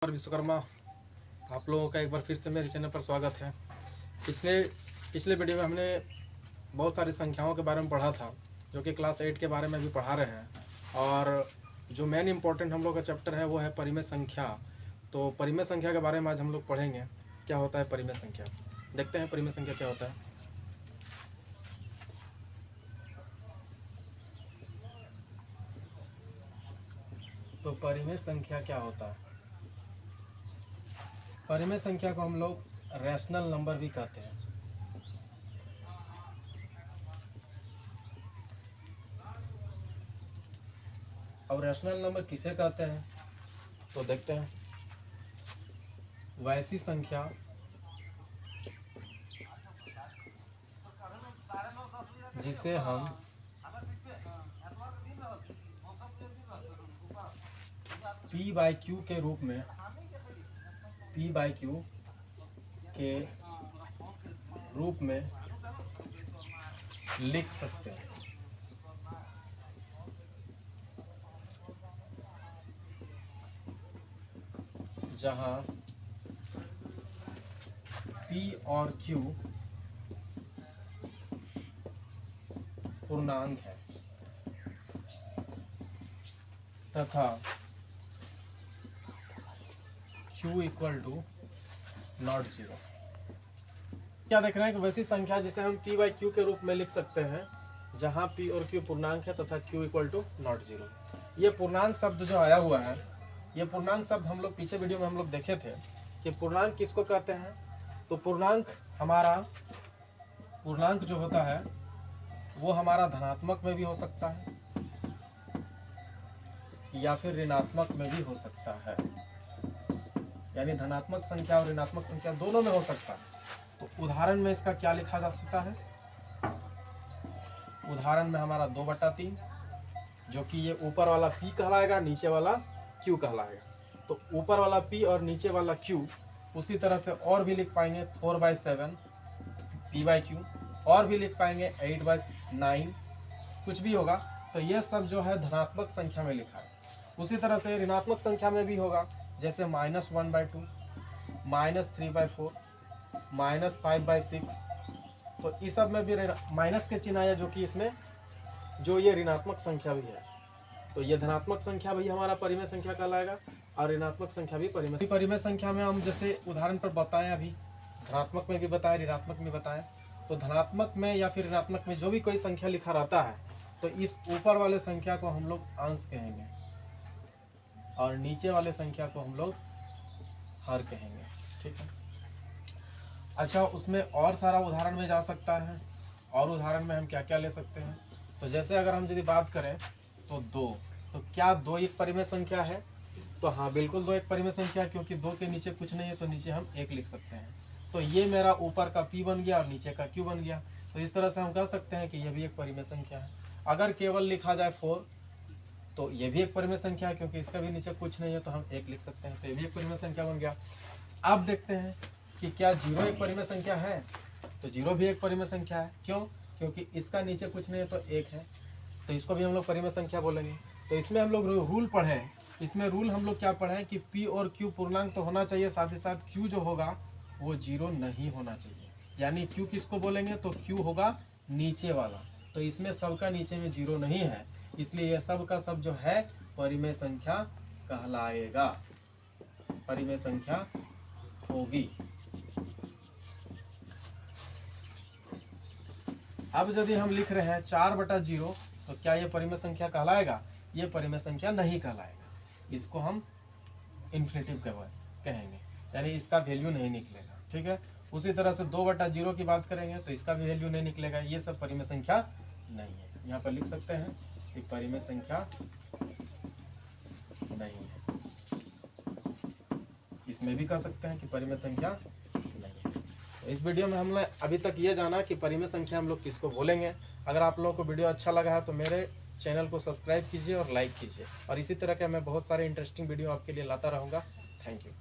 और विश्वकर्मा, आप लोगों का एक बार फिर से मेरे चैनल पर स्वागत है। पिछले वीडियो में हमने बहुत सारी संख्याओं के बारे में पढ़ा था, जो कि क्लास 8 के बारे में भी पढ़ा रहे हैं। और जो मेन इम्पोर्टेंट हम लोग का चैप्टर है वो है परिमेय संख्या। तो परिमेय संख्या के बारे में आज हम लोग पढ़ेंगे, क्या होता है परिमेय संख्या। देखते हैं परिमेय संख्या क्या होता है। तो परिमेय संख्या क्या होता है? परिमेय संख्या को हम लोग रैशनल नंबर भी कहते हैं। और रैशनल नंबर किसे कहते हैं तो देखते हैं। वैसी संख्या जिसे हम p/q के रूप में p/q के रूप में लिख सकते हैं। जहां p और q पूर्णांक है तथा q equal to not zero. क्या देख रहे हैं कि वैसी संख्या जिसे हम p/q के रूप में लिख सकते हैं जहां p और q पूर्णांक है तथा q equal to not zero. ये पूर्णांक शब्द जो आया हुआ है, ये पूर्णांक शब्द हम लोग पीछे वीडियो में हम लोग देखे थे कि पूर्णांक किसको कहते हैं। तो पूर्णांक जो होता है वो हमारा धनात्मक में भी हो सकता है या फिर ऋणात्मक में भी हो सकता है, यानी धनात्मक संख्या और ऋणात्मक संख्या दोनों में हो सकता है। तो उदाहरण में इसका क्या लिखा जा सकता है? उदाहरण में हमारा 2/3, जो कि ये ऊपर वाला p कहलाएगा, नीचे वाला q कहलाएगा। तो ऊपर वाला p और नीचे वाला q उसी तरह से और भी लिख पाएंगे 4/7 p/q, और भी लिख पाएंगे 8/9, कुछ भी होगा। तो ये सब जो है धनात्मक संख्या में लिखा है। उसी तरह से ऋणात्मक संख्या में भी होगा, जैसे -1/2, -3/4, -5/6। तो इस सब में भी माइनस के चिन्ह आया, जो कि इसमें जो ये ऋणात्मक संख्या भी है। तो ये धनात्मक संख्या भी हमारा परिमेय संख्या कहलाएगा और ऋणात्मक संख्या भी परिमेय संख्या में हम जैसे उदाहरण पर बताएं, अभी धनात्मक में भी बताएं, ऋणात्मक में बताएं। तो धनात्मक में या फिर ऋणात्मक में जो भी कोई संख्या लिखा रहता है तो इस ऊपर वाले संख्या को हम लोग अंश कहेंगे और नीचे वाले संख्या को हम लोग हर कहेंगे। ठीक है। अच्छा, उसमें और सारा उदाहरण में जा सकता है। और उदाहरण में हम क्या क्या ले सकते हैं? तो जैसे अगर हम यदि बात करें तो 2, तो क्या 2 एक परिमेय संख्या है? तो हाँ, बिल्कुल 2 एक परिमेय संख्या है, क्योंकि 2 के नीचे कुछ नहीं है तो नीचे हम 1 लिख सकते हैं। तो ये मेरा ऊपर का p बन गया और नीचे का q बन गया। तो इस तरह से हम कह सकते हैं कि यह भी एक परिमेय संख्या है। अगर केवल लिखा जाए 4, तो ये भी एक परिमेय संख्या है, क्योंकि इसका भी नीचे कुछ नहीं है तो हम 1 लिख सकते हैं। तो ये भी एक परिमेय संख्या बन गया। अब देखते हैं कि क्या 0 एक परिमेय संख्या है? तो 0 भी एक परिमेय संख्या है। क्यों? क्योंकि इसका नीचे कुछ नहीं है तो 1 है, तो इसको भी हम लोग परिमेय संख्या बोलेंगे। तो इसमें हम लोग रूल पढ़े, इसमें रूल हम लोग क्या पढ़े कि p और q पूर्णांक तो होना चाहिए, साथ ही साथ q जो होगा वो 0 नहीं होना चाहिए। यानी q किसको बोलेंगे? तो q होगा नीचे वाला। तो इसमें सबका नीचे में 0 नहीं है, इसलिए यह सब का सब जो है परिमेय संख्या कहलाएगा, परिमेय संख्या होगी। अब यदि हम लिख रहे हैं 4/0, तो क्या ये परिमेय संख्या कहलाएगा? ये परिमेय संख्या नहीं कहलाएगा। इसको हम इन्फिनिटिव कहेंगे, यानी इसका वैल्यू नहीं निकलेगा। ठीक है। उसी तरह से 2/0 की बात करेंगे तो इसका भी वैल्यू नहीं निकलेगा। ये सब परिमेय संख्या नहीं है। यहाँ पर लिख सकते हैं कि परिमेय संख्या नहीं है। इसमें भी कह सकते हैं कि परिमेय संख्या नहीं है। तो इस वीडियो में हमने अभी तक ये जाना कि परिमेय संख्या हम लोग किसको बोलेंगे। अगर आप लोगों को वीडियो अच्छा लगा है तो मेरे चैनल को सब्सक्राइब कीजिए और लाइक कीजिए, और इसी तरह के मैं बहुत सारे इंटरेस्टिंग वीडियो आपके लिए लाता रहूँगा। Thank you.